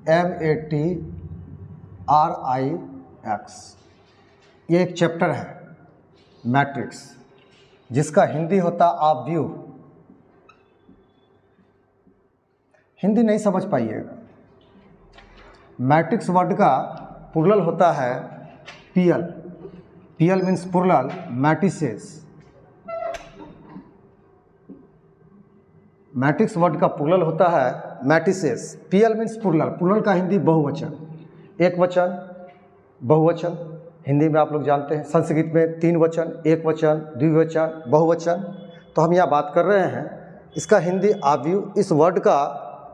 MATRIX। ये एक चैप्टर है मैट्रिक्स, जिसका हिंदी होता आप व्यू। हिंदी नहीं समझ पाइएगा। मैट्रिक्स वर्ड का प्लुरल होता है PL। PL means plural matrices. Matrix word का प्लुरल होता है matrices. PL means plural. Plural का हिंदी बहुवचन, एक वचन, बहुवचन। हिंदी में आप लोग जानते हैं। संस्कृत में तीन वचन, एक वचन, द्विवचन, बहुवचन। तो हम यहाँ बात कर रहे हैं इसका हिंदी आव्यू। इस वर्ड का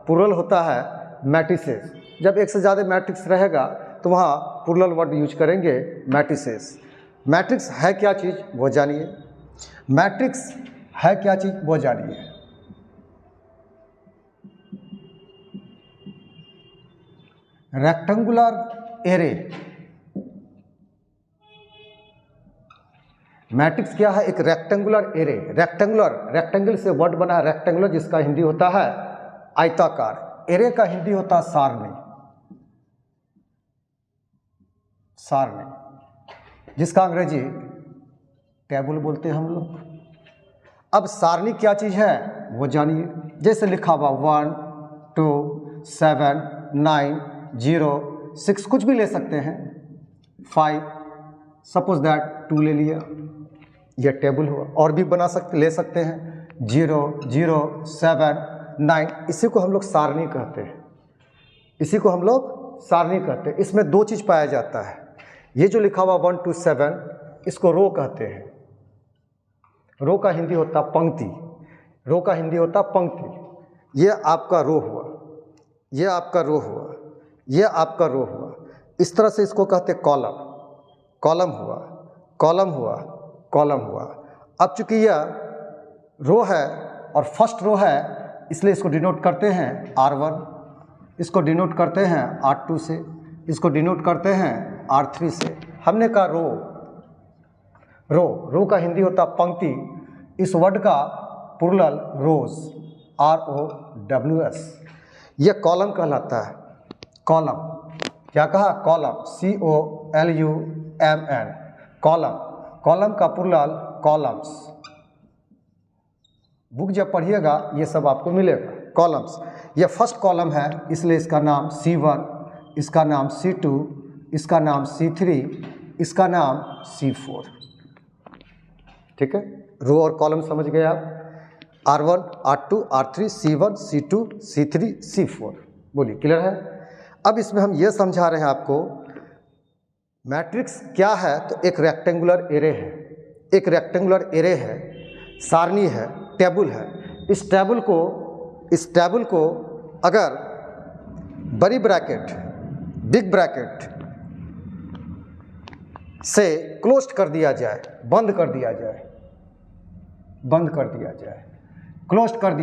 प्लुरल होता है मैट्रिसेस। जब एक से ज़्यादा मैट्रिक्स रहेगा तो वहाँ प्लुरल वर्ड यूज करेंगे मैट्रिसेस। मैट्रिक्स है क्या चीज़ वो जानिए। मैट्रिक्स है क्या चीज़ वो जानिए। Rectangular array. मैट्रिक्स क्या है? एक रेक्टेंगुलर एरे। रेक्टेंगल से वर्ड बना है रेक्टेंगुलर, जिसका हिंदी होता है आयताकार। एरे का हिंदी होता है सारणी, जिसका अंग्रेजी टेबल बोलते हैं हम लोग। अब सारणी क्या चीज़ है वो जानिए। जैसे लिखा हुआ 1 2 7 9 0 6, कुछ भी ले सकते हैं। 5 सपोज दैट 2 ले लिया, यह टेबल हुआ। और भी बना सकते, ले सकते हैं 0 0 7 9। इसी को हम लोग सारणी कहते हैं। इसमें दो चीज़ पाया जाता है। ये जो लिखा हुआ 1 2 7, इसको रो कहते हैं। रो का हिंदी होता पंक्ति। ये आपका रो हुआ, ये आपका रो हुआ। इस तरह से इसको कहते कॉलम हुआ। अब चूंकि यह रो है और फर्स्ट रो है, इसलिए इसको डिनोट करते हैं R1, इसको डिनोट करते हैं R2 से, इसको डिनोट करते हैं R3 से। हमने कहा रो का हिंदी होता पंक्ति। इस वर्ड का प्लुरल रोज, ROWS। यह कॉलम कहलाता है। कॉलम क्या कहा? Column, COLUMN। कॉलम का प्लुरल कॉलम्स। बुक जब पढ़िएगा ये सब आपको मिलेगा। कॉलम्स, यह फर्स्ट कॉलम है, इसलिए इसका नाम C1, इसका नाम C2, इसका नाम C3, इसका नाम C4। ठीक है, रो और कॉलम समझ गए आप। R1 R2 R3 C1 C2 C3 C4। बोलिए, क्लियर है? अब इसमें हम ये समझा रहे हैं आपको मैट्रिक्स क्या है। तो एक रेक्टेंगुलर एरे है, सारणी है, टेबल है। इस टेबल को अगर बड़ी ब्रैकेट, बिग ब्रैकेट से क्लोज कर दिया जाए, बंद कर दिया जाए, क्लोज कर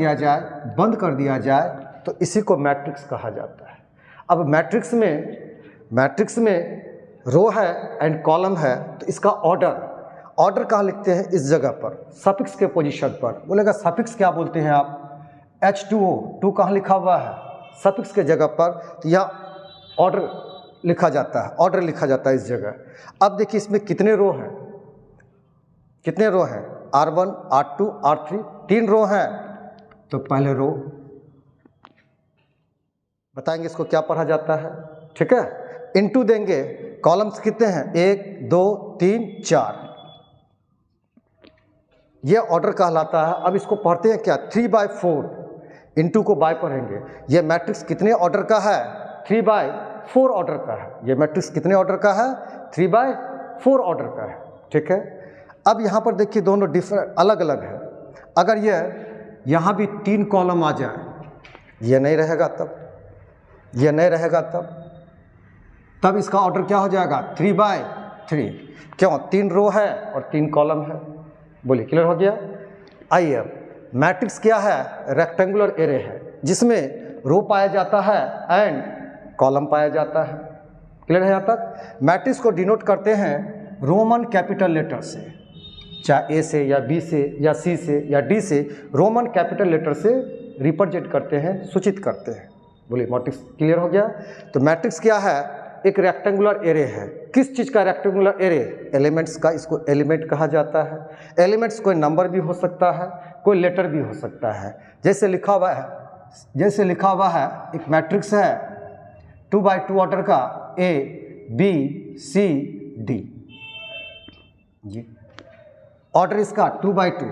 दिया जाए, तो इसी को मैट्रिक्स कहा जाता है। अब मैट्रिक्स में रो है एंड कॉलम है, तो इसका ऑर्डर कहाँ लिखते हैं? इस जगह पर, सफिक्स के पोजीशन पर। बोलेगा सफिक्स क्या बोलते हैं आप? H2O, 2 कहाँ लिखा हुआ है? सफिक्स के जगह पर। तो यहाँ ऑर्डर लिखा जाता है इस जगह। अब देखिए इसमें कितने रो हैं? R1 R2 R3, 3 रो हैं। तो पहले रो बताएंगे इसको क्या पढ़ा जाता है। ठीक है, इनटू देंगे। कॉलम्स कितने हैं? 1 2 3 4। ये ऑर्डर कहलाता है। अब इसको पढ़ते हैं क्या? 3/4। इनटू को बाय पढ़ेंगे। ये मैट्रिक्स कितने ऑर्डर का है? 3/4 ऑर्डर का है। ये मैट्रिक्स कितने ऑर्डर का है? 3/4 ऑर्डर का है। ठीक है, अब यहाँ पर देखिए दोनों डिफरेंट, अलग अलग है। अगर ये यहाँ भी 3 कॉलम आ जाए, ये नहीं रहेगा तब इसका ऑर्डर क्या हो जाएगा? 3/3। क्यों? 3 रो है और 3 कॉलम है। बोलिए, क्लियर हो गया? आइए, अब मैट्रिक्स क्या है? रेक्टेंगुलर एरे है, जिसमें रो पाया जाता है एंड कॉलम पाया जाता है। क्लियर है यहाँ तक? मैट्रिक्स को डिनोट करते हैं रोमन कैपिटल लेटर से, चाहे A से या B से या C से या D से, रोमन कैपिटल लेटर से रिप्रेजेंट करते हैं, सूचित करते हैं। बोलिए मैट्रिक्स क्लियर हो गया। तो मैट्रिक्स क्या है, एक रेक्टेंगुलर एरे है। किस चीज़ का रेक्टेंगुलर एरे, एलिमेंट्स का, इसको एलिमेंट कहा जाता है। एलिमेंट्स कोई नंबर भी हो सकता है, कोई लेटर भी हो सकता है। जैसे लिखा हुआ है एक मैट्रिक्स है 2 बाई 2 ऑर्डर का A B C D जी, ऑर्डर इसका 2 बाई 2,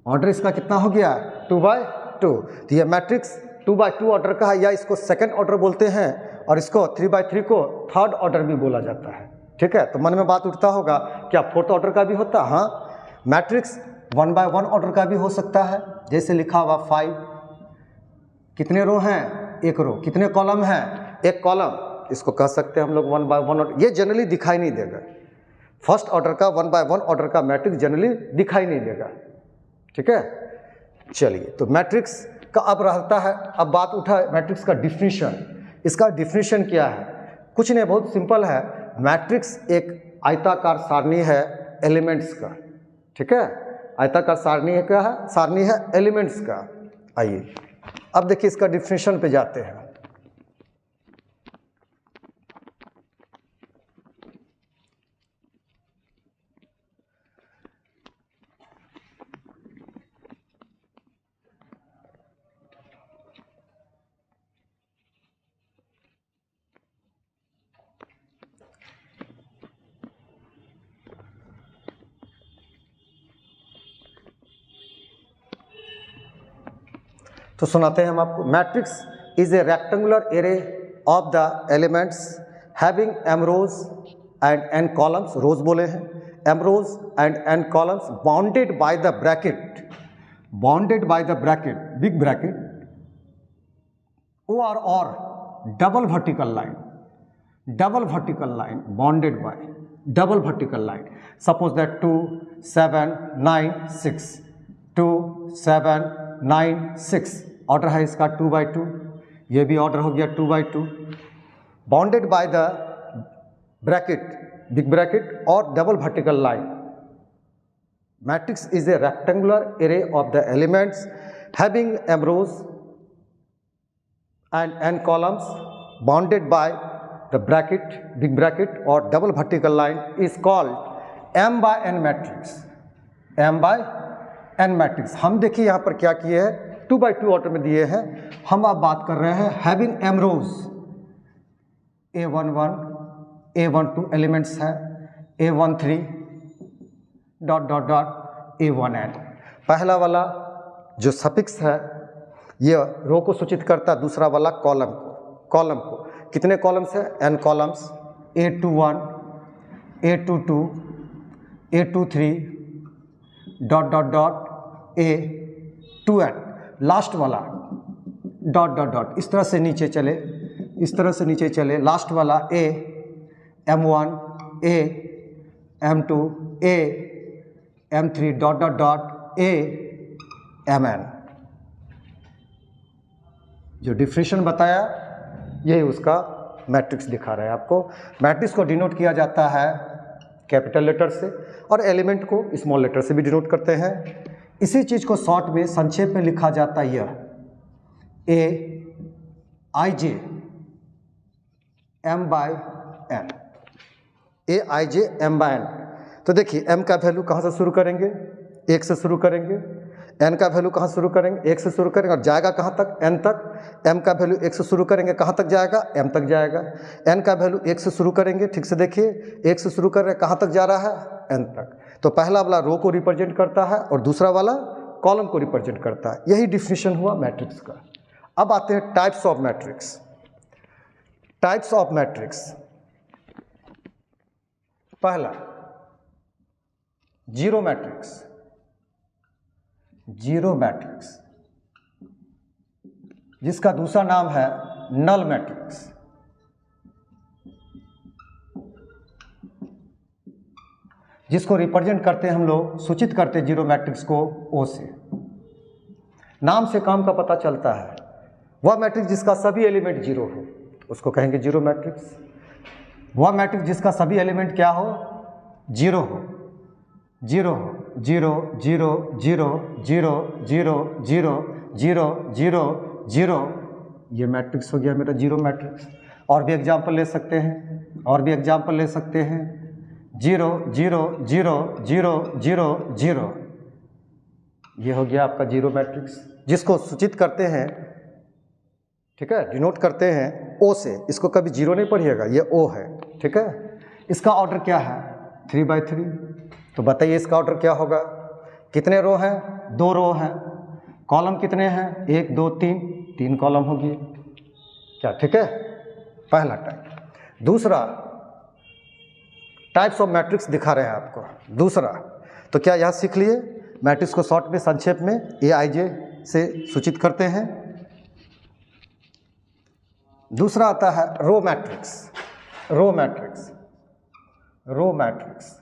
ऑर्डर इसका कितना हो गया 2 बाई 2। तो ये मैट्रिक्स 2 बाई 2 ऑर्डर का है, या इसको सेकंड ऑर्डर बोलते हैं और इसको 3 बाई 3 को थर्ड ऑर्डर भी बोला जाता है। ठीक है, तो मन में बात उठता होगा क्या फोर्थ ऑर्डर का भी होता है? हाँ, मैट्रिक्स 1 बाई 1 ऑर्डर का भी हो सकता है। जैसे लिखा हुआ 5, कितने रो हैं, एक रो, कितने कॉलम हैं, एक कॉलम, इसको कह सकते हैं हम लोग 1 बाई 1 ऑर्डर। ये जनरली दिखाई नहीं देगा, फर्स्ट ऑर्डर का 1 बाई 1 ऑर्डर का मैट्रिक्स जनरली दिखाई नहीं देगा। ठीक है, चलिए, तो मैट्रिक्स का अब रहता है, अब बात उठा मैट्रिक्स का डिफिनीशन। इसका डिफिनीशन क्या है? कुछ नहीं, बहुत सिंपल है। मैट्रिक्स एक आयताकार सारणी है एलिमेंट्स का। ठीक है, आयताकार सारणी है, क्या है, सारणी है एलिमेंट्स का। आइए अब देखिए इसका डिफिनीशन पे जाते हैं। तो सुनाते हैं हम आपको। Matrix is a rectangular array of the elements having m rows and n columns, rows बोले हैं, m rows and n columns bounded by the bracket, bounded by the bracket, big bracket, और double vertical line, double vertical line, bounded by double vertical line. Suppose that 2 7 9 6, 2 7 9 6 order है इसका 2 by 2, ये भी order हो गया 2 by 2, bounded by the bracket, big bracket और double vertical line. Matrix is a rectangular array of the elements having m rows and n columns bounded by the bracket, big bracket और double vertical line is called m by n matrix, m by n matrix. हम देखिए यहाँ पर क्या किए हैं, 2 by 2 order में दिए हैं। हम अब बात कर रहे हैं हैविंग एम रोज, A11 A12 एलिमेंट्स है, A13 dot dot dot A1n। पहला वाला जो सफिक्स है ये रो को सूचित करता है, दूसरा वाला कॉलम को। कितने कॉलम्स है, n columns, A21 A22 A23 dot dot dot A2n, last वाला डॉट डॉट डॉट, इस तरह से नीचे चले, इस तरह से नीचे चले, लास्ट वाला A M1 A M2 A M3 dot dot dot A Mn। जो डिफिनेशन बताया यही उसका मैट्रिक्स दिखा रहा है आपको। मैट्रिक्स को डिनोट किया जाता है कैपिटल लेटर से और एलिमेंट को स्मॉल लेटर से भी डिनोट करते हैं। इसी चीज़ को शॉर्ट में संक्षेप में लिखा जाता है यह AIJ M by N, AIJ M by N। तो देखिए M का वैल्यू कहाँ से शुरू करेंगे, 1 से शुरू करेंगे, N का वैल्यू कहाँ शुरू करेंगे, 1 से शुरू करेंगे और जाएगा कहाँ तक, N तक। M का वैल्यू 1 से शुरू करेंगे, कहाँ तक जाएगा, M तक जाएगा। N का वैल्यू 1 से शुरू करेंगे, ठीक से देखिए, 1 से शुरू कर रहे हैं, कहाँ तक जा रहा है, N तक। तो पहला वाला रो को रिप्रेजेंट करता है और दूसरा वाला कॉलम को रिप्रेजेंट करता है। यही डिफिनेशन हुआ मैट्रिक्स का। अब आते हैं types of matrix. Types of matrix, पहला जीरो मैट्रिक्स, जीरो मैट्रिक्स जिसका दूसरा नाम है नल मैट्रिक्स। जिसको रिप्रेजेंट करते हैं हम लोग, सूचित करते हैं जीरो मैट्रिक्स को O से। नाम से काम का पता चलता है, वह मैट्रिक्स जिसका सभी एलिमेंट जीरो हो उसको कहेंगे जीरो मैट्रिक्स। वह मैट्रिक्स जिसका सभी एलिमेंट क्या हो, जीरो हो, जीरो हो, zero zero zero zero zero zero zero zero zero, ये मैट्रिक्स हो गया मेरा जीरो मैट्रिक्स। और भी एग्जाम्पल ले सकते हैं, और भी एग्जाम्पल ले सकते हैं। 0 0 0 0 0 0, ये हो गया आपका जीरो मैट्रिक्स, जिसको सूचित करते हैं, ठीक है, डिनोट करते हैं ओ से। इसको कभी जीरो नहीं पढ़िएगा, ये ओ है, ठीक है। इसका ऑर्डर क्या है? 3/3। तो बताइए इसका ऑर्डर क्या होगा? कितने रो हैं? 2 रो हैं। कॉलम कितने हैं? 1 2 3 कॉलम होगी क्या, ठीक है। पहला टाइप। दूसरा टाइप्स ऑफ मैट्रिक्स दिखा रहे हैं आपको। दूसरा तो क्या यहाँ सीख लिए? मैट्रिक्स को शॉर्ट में, संक्षेप में AIJ से सूचित करते हैं। दूसरा आता है row matrix. Row matrix, row matrix,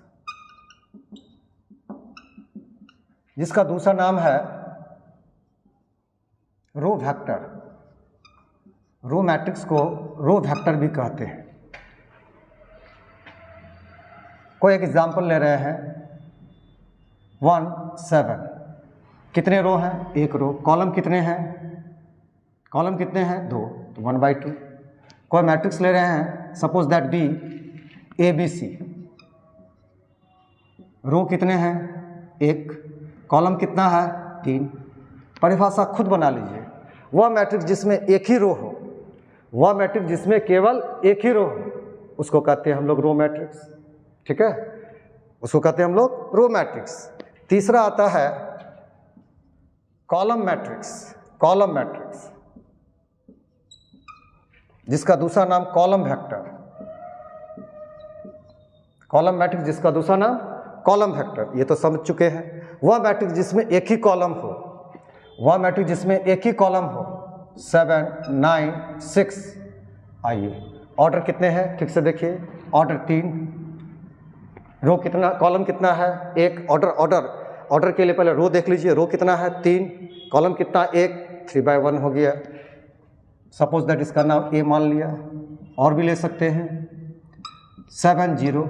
जिसका दूसरा नाम है रो वेक्टर। रो मैट्रिक्स को रो वेक्टर भी कहते हैं। कोई एक एग्जाम्पल ले रहे हैं, 1 7। कितने रो हैं? 1 रो। कॉलम कितने हैं? कॉलम कितने हैं? 2, तो 1/2। कोई मैट्रिक्स ले रहे हैं, सपोज दैट बी ABC। रो कितने हैं? 1। कॉलम कितना है? 3। परिभाषा खुद बना लीजिए। वह मैट्रिक्स जिसमें एक ही रो हो, वह मैट्रिक्स जिसमें केवल एक ही रो हो, उसको कहते हैं हम लोग रो मैट्रिक्स, ठीक है, उसको कहते हैं हम लोग रो मैट्रिक्स। तीसरा आता है कॉलम मैट्रिक्स। कॉलम मैट्रिक्स, जिसका दूसरा नाम कॉलम वेक्टर। कॉलम मैट्रिक्स जिसका दूसरा नाम कॉलम वेक्टर, ये तो समझ चुके हैं। वह मैट्रिक्स जिसमें एक ही कॉलम हो, वह मैट्रिक्स जिसमें एक ही कॉलम हो। 7 9 6। आइए ऑर्डर कितने हैं ठीक से देखिए। ऑर्डर 3। रो कितना, कॉलम कितना है? 1। ऑर्डर के लिए पहले रो देख लीजिए। रो कितना है? 3। कॉलम कितना? 1। 3/1 हो गया। सपोज दैट इसका नाम ए मान लिया। और भी ले सकते हैं। 7 0।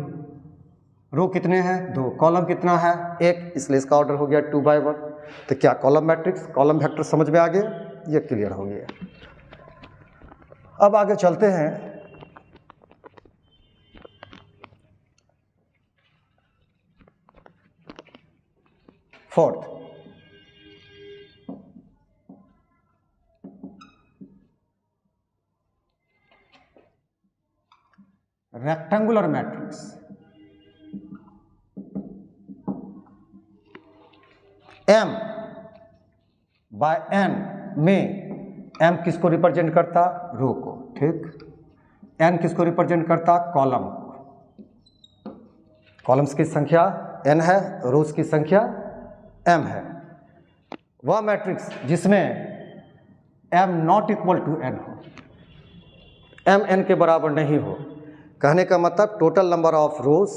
रो कितने हैं? 2। कॉलम कितना है? 1, इसलिए इसका ऑर्डर हो गया 2/1। तो क्या कॉलम मैट्रिक्स, कॉलम वेक्टर समझ में आ गया? ये क्लियर हो गया। अब आगे चलते हैं। Fourth, rectangular matrix. M by N में M किसको रिप्रेजेंट करता? रो को, ठीक। N किसको रिप्रेजेंट करता? कॉलम को। कॉलम्स की संख्या N है, रोज की संख्या M है। वह मैट्रिक्स जिसमें M not equal to N हो, M N के बराबर नहीं हो। कहने का मतलब total number of rose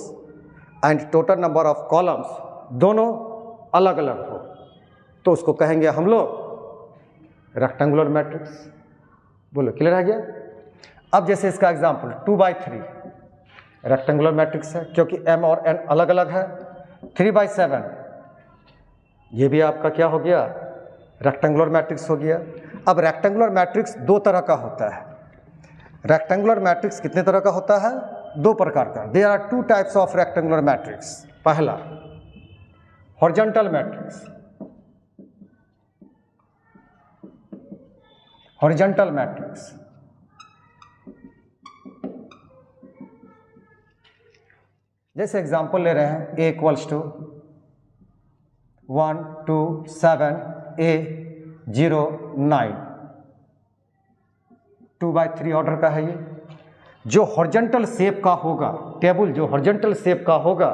and total number of columns दोनों अलग अलग हो, तो उसको कहेंगे हम लोग रेक्टेंगुलर मैट्रिक्स। बोलो क्लियर है गया? अब जैसे इसका एग्जांपल 2/3 रेक्टेंगुलर मैट्रिक्स है, क्योंकि M और N अलग अलग है। 3/7 ये भी आपका क्या हो गया? रेक्टेंगुलर मैट्रिक्स हो गया। अब रेक्टेंगुलर मैट्रिक्स 2 तरह का होता है। रेक्टेंगुलर मैट्रिक्स कितने तरह का होता है? 2 प्रकार का। There are 2 types of rectangular matrix. पहला हॉरिजॉन्टल मैट्रिक्स। हॉरिजॉन्टल मैट्रिक्स जैसे एग्जांपल ले रहे हैं, A = 1 2 7 A 0 9। 2/3 ऑर्डर का है ये। जो हॉरिजॉन्टल शेप का होगा, टेबल जो हॉरिजॉन्टल शेप का होगा,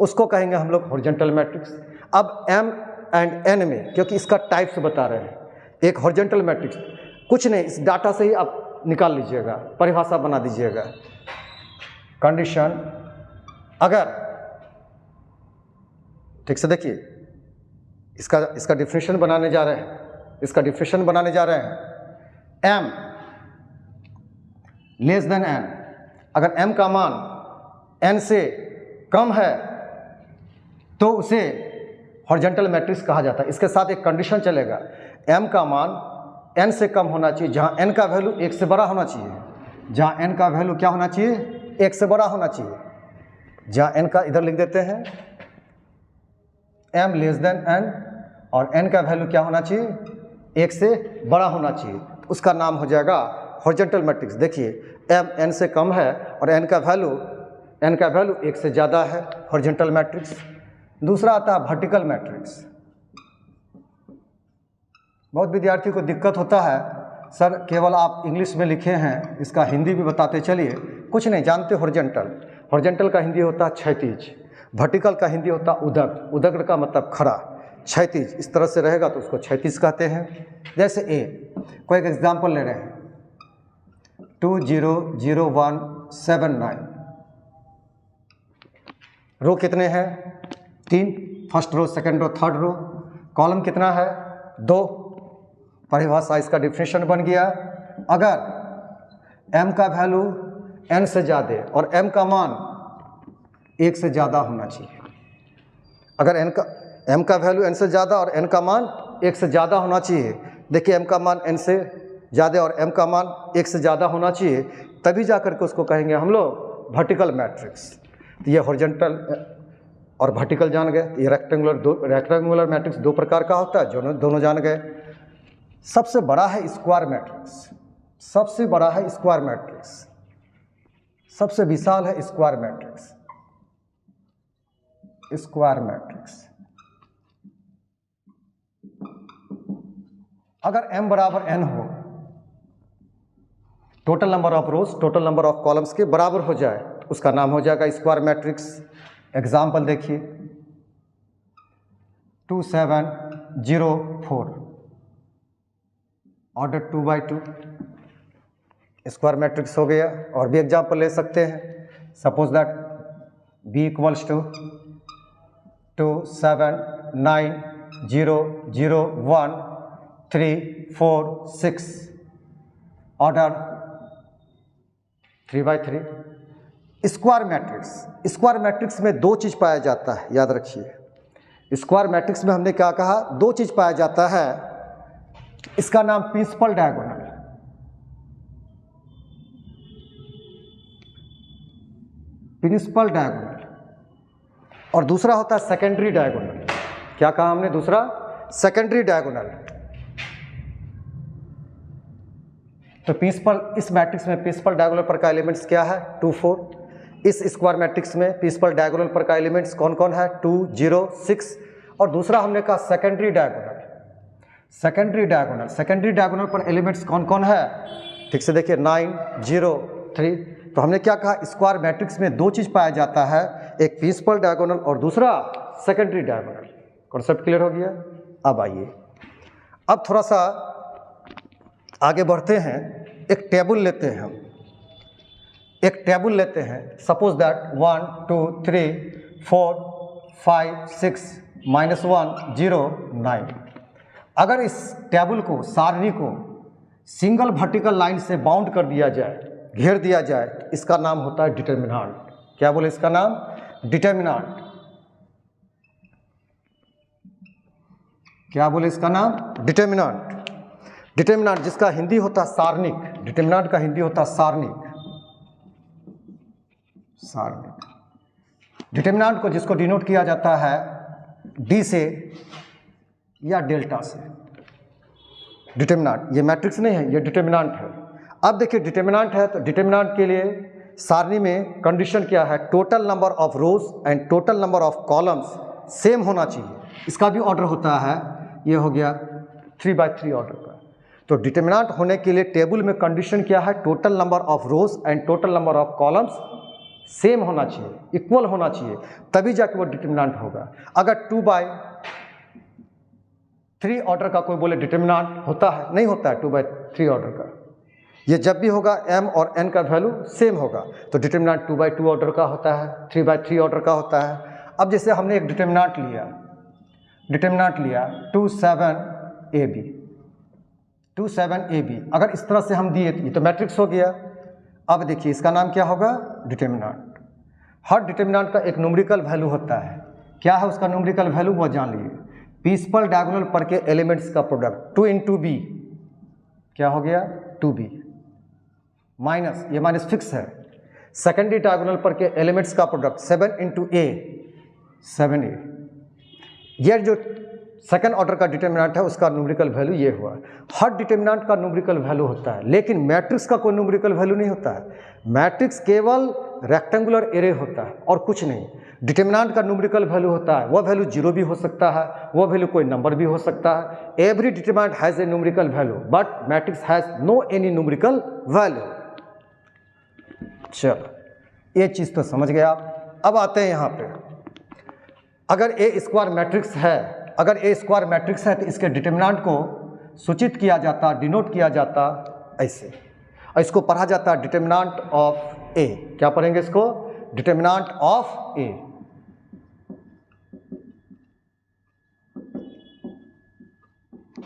उसको कहेंगे हम लोग हॉरिजॉन्टल मैट्रिक्स। अब M एंड N में, क्योंकि इसका टाइप्स बता रहे हैं, एक हॉरिजॉन्टल मैट्रिक्स कुछ नहीं, इस डाटा से ही आप निकाल लीजिएगा, परिभाषा बना दीजिएगा। कंडीशन, अगर ठीक से देखिए, इसका डिफिनेशन बनाने जा रहे हैं, इसका डिफिनेशन बनाने जा रहे हैं। M लेस देन N, अगर M का मान N से कम है तो उसे हॉरिजॉन्टल मैट्रिक्स कहा जाता है। इसके साथ एक कंडीशन चलेगा, M का मान n से कम होना चाहिए, जहाँ n का वैल्यू 1 से बड़ा होना चाहिए, जहाँ n का वैल्यू क्या होना चाहिए, 1 से बड़ा होना चाहिए, जहाँ n का इधर लिख देते हैं m लेस देन n और n का वैल्यू क्या होना चाहिए, 1 से बड़ा होना चाहिए, तो उसका नाम हो जाएगा हॉरिजॉन्टल मैट्रिक्स। देखिए m n से कम है और n का वैल्यू 1 से ज़्यादा है, हॉरिजॉन्टल मैट्रिक्स। दूसरा आता है वर्टिकल मैट्रिक्स। बहुत विद्यार्थी को दिक्कत होता है, सर केवल आप इंग्लिश में लिखे हैं, इसका हिंदी भी बताते चलिए। कुछ नहीं जानते, हॉरिजॉन्टल का हिंदी होता है क्षैतिज, वर्टिकल का हिंदी होता है उदग्र, उदग्र का मतलब खड़ा, क्षैतिज इस तरह से रहेगा तो उसको क्षैतिज कहते हैं। जैसे कोई एक एग्जाम्पल ले रहे हैं 200179, रो कितने हैं, 3, first row, second row, third row, column कितना है, 2। परिभाषा इसका डिफिनेशन बन गया, अगर m का वैल्यू n से ज़्यादा और m का मान 1 से ज़्यादा होना चाहिए, अगर m का वैल्यू n से ज़्यादा और n का मान 1 से ज़्यादा होना चाहिए। देखिए m का मान n से ज़्यादा और m का मान 1 से ज़्यादा होना चाहिए, तभी जा करके उसको कहेंगे हम लोग वर्टिकल मैट्रिक्स। तो ये हॉरिजॉन्टल और वर्टिकल जान गए। ये रेक्टेंगुलर मैट्रिक्स 2 प्रकार का होता है, जो दोनों जान गए। सबसे बड़ा है स्क्वायर मैट्रिक्स, सबसे बड़ा है स्क्वायर मैट्रिक्स, सबसे विशाल है स्क्वायर मैट्रिक्स। स्क्वायर मैट्रिक्स अगर m बराबर n हो, total number of rose total number of columns के बराबर हो जाए, उसका नाम हो जाएगा स्क्वायर मैट्रिक्स। एग्जाम्पल देखिए 2704, ऑर्डर 2/2 स्क्वायर मैट्रिक्स हो गया। और भी एग्जाम्पल ले सकते हैं, suppose that b equals to 27900134 order 3/3। Square matrix में 2 चीज़ पाया जाता है, याद रखिए। स्क्वायर मैट्रिक्स में हमने क्या कहा, 2 चीज़ पाया जाता है। इसका नाम प्रिंसिपल डायगोनल, और दूसरा होता है सेकेंडरी डायगोनल। क्या कहा हमने, दूसरा सेकेंडरी डायगोनल। तो इस मैट्रिक्स में प्रिंसिपल डायगोनल पर का एलिमेंट्स क्या है, 2 4। इस स्क्वायर मैट्रिक्स में प्रिंसिपल डायगोनल पर का एलिमेंट्स कौन कौन है, 2 0 6। और दूसरा हमने कहा सेकेंडरी डायगोनल पर एलिमेंट्स कौन कौन है, ठीक से देखिए 9 0 3। तो हमने क्या कहा, स्क्वायर मैट्रिक्स में 2 चीज़ पाया जाता है, एक प्रिंसिपल डायगोनल और दूसरा सेकेंडरी डायगोनल। कॉन्सेप्ट क्लियर हो गया। अब आइए, अब थोड़ा सा आगे बढ़ते हैं। एक टेबल लेते हैं सपोज दैट 1 2 3 4 5 6 -1 0 9। अगर इस टेबल को, सारणी को सिंगल वर्टिकल लाइन से बाउंड कर दिया जाए, घेर दिया जाए, इसका नाम होता है डिटर्मिनांट। क्या बोले इसका नाम, डिटर्मिनांट। क्या बोले इसका नाम, डिटर्मिनांट जिसका हिंदी होता है सारणिक। डिटर्मिनांट का हिंदी होता है सारणिक। डिटर्मिनांट को जिसको डिनोट किया जाता है डी से या डेल्टा से। डिटर्मिनांट, ये मैट्रिक्स नहीं है, ये डिटर्मिनांट है। अब देखिए डिटर्मिनांट है, तो डिटर्मिनांट के लिए सारणी में कंडीशन क्या है, total number of rose and total number of columns same होना चाहिए। इसका भी ऑर्डर होता है, ये हो गया 3/3 ऑर्डर का। तो डिटर्मिनांट होने के लिए टेबल में कंडीशन क्या है, total number of rose and total number of columns same होना चाहिए, इक्वल होना चाहिए, तभी जाके वो डिटर्मिनांट होगा। अगर 2/3 ऑर्डर का कोई बोले डिटर्मिनांट होता है, नहीं होता है 2/3 ऑर्डर का। ये जब भी होगा m और n का वैल्यू सेम होगा, तो डिटर्मिनांट 2/2 ऑर्डर का होता है, 3/3 ऑर्डर का होता है। अब जैसे हमने एक डिटर्मिनांट लिया 27AB। अगर इस तरह से हम दिए, ये तो मैट्रिक्स हो गया। अब देखिए इसका नाम क्या होगा, डिटर्मिनांट। हर डिटर्मिनांट का एक न्यूमेरिकल वैल्यू होता है। क्या है उसका न्यूमेरिकल वैल्यू, वो जान लिए। प्रिंसिपल डायगोनल पर के एलिमेंट्स का प्रोडक्ट 2 × b क्या हो गया 2b माइनस, ये माइनस फिक्स है, सेकेंडरी डायगोनल पर के एलिमेंट्स का प्रोडक्ट 7 इंटू ए 7a, ये जो सेकंड ऑर्डर का डिटर्मिनेंट है उसका न्यूमेरिकल वैल्यू ये हुआ। हर डिटर्मिनेंट का न्यूमेरिकल वैल्यू होता है, लेकिन मैट्रिक्स का कोई न्यूमेरिकल वैल्यू नहीं होता है। मैट्रिक्स केवल रेक्टेंगुलर एरे होता है और कुछ नहीं। डिटर्मिनेंट का न्यूमेरिकल वैल्यू होता है, वो वैल्यू 0 भी हो सकता है, वो वैल्यू कोई नंबर भी हो सकता है। Every determinant has a numerical value but matrix has no any numerical value. चलो ये चीज़ तो समझ गया। अब आते हैं यहाँ पे, अगर ए स्क्वायर मैट्रिक्स है, अगर ए स्क्वायर मैट्रिक्स है तो इसके डिटर्मिनेंट को सूचित किया जाता, डिनोट किया जाता ऐसे, और इसको पढ़ा जाता डिटर्मिनेंट ऑफ ए। क्या पढ़ेंगे इसको? Determinant of A.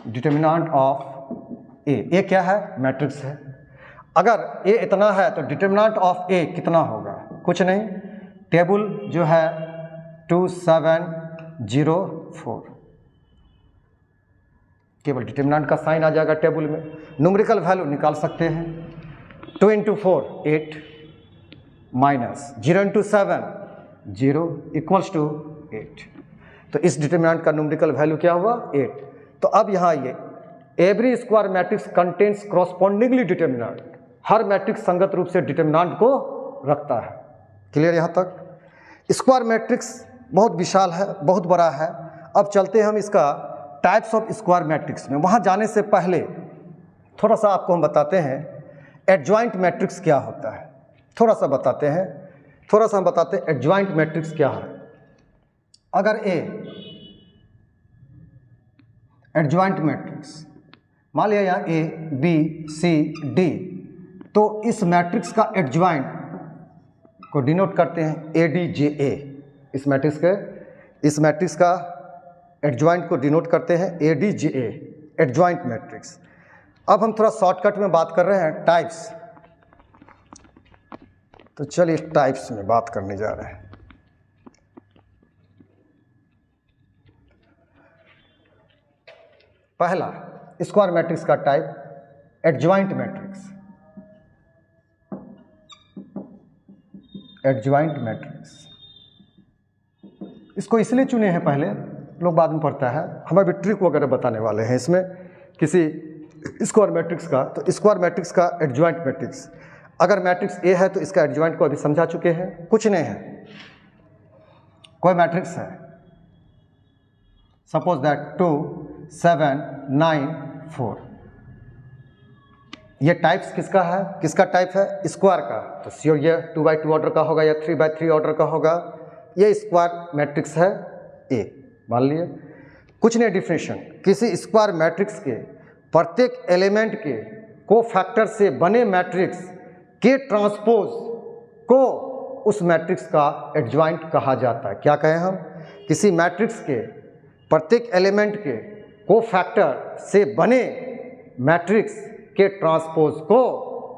Determinant of A, A क्या है? मैट्रिक्स है। अगर ए इतना है तो डिटर्मिनेंट ऑफ ए कितना होगा? कुछ नहीं, टेबल जो है 2704, केवल डिटर्मिनेंट का साइन आ जाएगा टेबल में। न्यूमेरिकल वैल्यू निकाल सकते हैं, 2 इंटू 4 8 माइनस 0 इंटू 7 0 इक्वल्स टू 8। तो इस डिटर्मिनेंट का न्यूमेरिकल वैल्यू क्या हुआ? 8। तो अब यहाँ ये every square matrix contains correspondingly determinant, हर मैट्रिक्स संगत रूप से डिटर्मिनेंट को रखता है। क्लियर यहाँ तक? स्क्वायर मैट्रिक्स बहुत विशाल है, बहुत बड़ा है। अब चलते हैं हम इसका टाइप्स ऑफ स्क्वायर मैट्रिक्स में। वहाँ जाने से पहले थोड़ा सा आपको हम बताते हैं एडजॉइंट मैट्रिक्स क्या होता है, थोड़ा सा बताते हैं, थोड़ा सा हम बताते हैं एडजॉइंट मैट्रिक्स क्या है। अगर ए एडजॉइंट मैट्रिक्स, मान लिया यहाँ ए बी सी डी, तो इस मैट्रिक्स का एडजॉइंट को डिनोट करते हैं ए डी जे ए। इस मैट्रिक्स का एडजॉइंट को डिनोट करते हैं A D J A, adjoint matrix. अब हम थोड़ा शॉर्टकट में बात कर रहे हैं टाइप्स, तो चलिए टाइप्स में बात करने जा रहे हैं। पहला स्क्वायर मैट्रिक्स का type adjoint matrix. Adjoint matrix इसको इसलिए चुने हैं, पहले लोग बाद में पढ़ता है, हम अभी ट्रिक वगैरह बताने वाले हैं इसमें किसी स्क्वायर मैट्रिक्स का। तो स्क्वायर मैट्रिक्स का एडजॉइंट मैट्रिक्स, अगर मैट्रिक्स ए है तो इसका एडजॉइंट को अभी समझा चुके हैं। कुछ नहीं है, कोई मैट्रिक्स है, सपोज दैट 2 7 9 4, ये टाइप्स किसका है? किसका टाइप है? स्क्वायर का। तो श्योर ये 2x2 ऑर्डर का होगा या 3x3 ऑर्डर का होगा। ये स्क्वायर मैट्रिक्स है ए, मान लिए। कुछ नहीं, डिफिनेशन, किसी स्क्वायर मैट्रिक्स के प्रत्येक एलिमेंट के कोफैक्टर से बने मैट्रिक्स के ट्रांसपोज को उस मैट्रिक्स का एडजॉइंट कहा जाता है। क्या कहें हम? किसी मैट्रिक्स के प्रत्येक एलिमेंट के कोफैक्टर से बने मैट्रिक्स के ट्रांसपोज को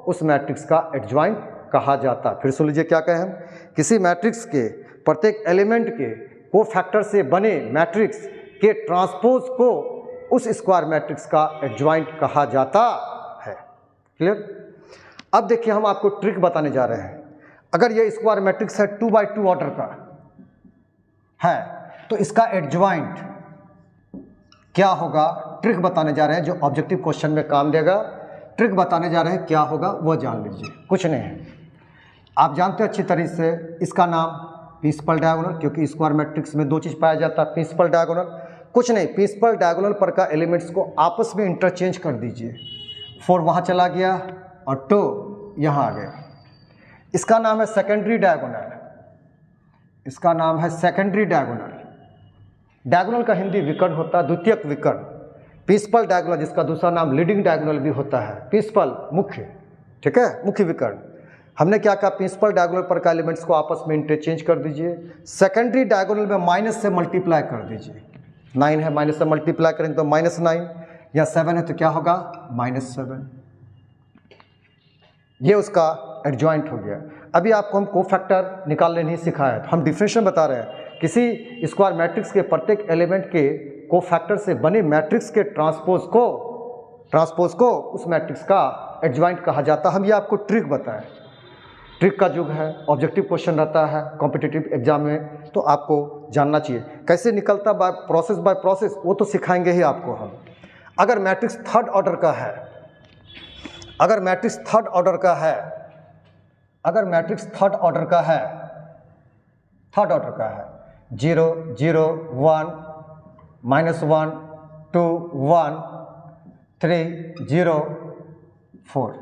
उस मैट्रिक्स का एडजॉइंट कहा जाता है। फिर सुन लीजिए क्या कहें हम? किसी मैट्रिक्स के प्रत्येक एलिमेंट के कोफैक्टर से बने मैट्रिक्स के ट्रांसपोज को उस स्क्वायर मैट्रिक्स का एडजॉइंट कहा जाता है। क्लियर? अब देखिए हम आपको ट्रिक बताने जा रहे हैं। अगर ये स्क्वायर मैट्रिक्स है 2x2 ऑर्डर का है तो इसका एडजॉइंट क्या होगा? ट्रिक बताने जा रहे हैं जो ऑब्जेक्टिव क्वेश्चन में काम देगा। ट्रिक बताने जा रहे हैं, क्या होगा वो जान लीजिए। कुछ नहीं है, आप जानते हैं अच्छी तरीके से, इसका नाम प्रिंसिपल डायगोनल, क्योंकि स्क्वायर मैट्रिक्स में दो चीज़ पाया जाता है, प्रिंसिपल डायगोनल। कुछ नहीं, प्रिंसिपल डायगोनल पर का एलिमेंट्स को आपस में इंटरचेंज कर दीजिए। 4 वहाँ चला गया और 2 यहाँ आ गया। इसका नाम है सेकेंडरी डायगोनल, इसका नाम है सेकेंडरी डायगोनल। डायगोनल का हिंदी विकर्ण होता है, द्वितीयक विकर्ण। प्रिंसिपल डायगोनल, जिसका दूसरा नाम लीडिंग डायगोनल भी होता है। प्रिंसिपल मुख्य, ठीक है, मुख्य विकर्ण। हमने क्या कहा? प्रिंसिपल डायगोनल पर का एलिमेंट्स को आपस में इंटरचेंज कर दीजिए। सेकेंडरी डायगोनल में माइनस से मल्टीप्लाई कर दीजिए। 9 है, माइनस से मल्टीप्लाई करेंगे तो -9, या 7 है तो क्या होगा? -7। ये उसका एडजॉइंट हो गया। अभी आपको हम कोफैक्टर निकालने नहीं सिखाया है, तो हम डिफरेंशियल बता रहे हैं। किसी स्क्वायर मैट्रिक्स के प्रत्येक एलिमेंट के कोफैक्टर से बने मैट्रिक्स के ट्रांसपोज को ट्रांसपोज को उस मैट्रिक्स का एडजॉइंट कहा जाता है। हम ये आपको ट्रिक बताएं, ट्रिक का युग है, ऑब्जेक्टिव क्वेश्चन रहता है कॉम्पिटिटिव एग्जाम में, तो आपको जानना चाहिए कैसे निकलता बाय प्रोसेस वो तो सिखाएंगे ही आपको हम। अगर मैट्रिक्स थर्ड ऑर्डर का है, अगर मैट्रिक्स थर्ड ऑर्डर का है, अगर मैट्रिक्स थर्ड ऑर्डर का है, थर्ड ऑर्डर का है 0 0 1 -1 2 1 3 0 4,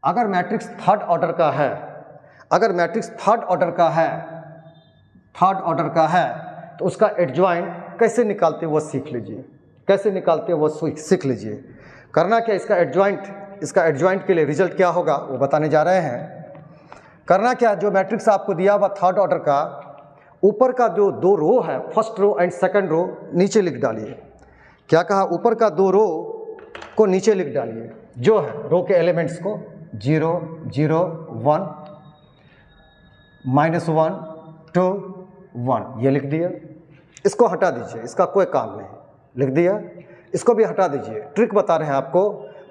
अगर मैट्रिक्स थर्ड ऑर्डर का है, अगर मैट्रिक्स थर्ड ऑर्डर का है, थर्ड ऑर्डर का है, तो उसका एडजॉइंट कैसे निकालते हैं वो सीख लीजिए, कैसे निकालते हैं वो सीख लीजिए। करना क्या, इसका एडजॉइंट के लिए रिजल्ट क्या होगा वो बताने जा रहे हैं। करना क्या, जो मैट्रिक्स आपको दिया हुआ थर्ड ऑर्डर का, ऊपर का जो दो रो है, first row and second row, नीचे लिख डालिए। क्या कहा, ऊपर का दो रो को नीचे लिख डालिए, जो है रो के एलिमेंट्स को 0 0 1 -1 2 1 ये लिख दिया। इसको हटा दीजिए, इसका कोई काम नहीं, लिख दिया। इसको भी हटा दीजिए, ट्रिक बता रहे हैं आपको,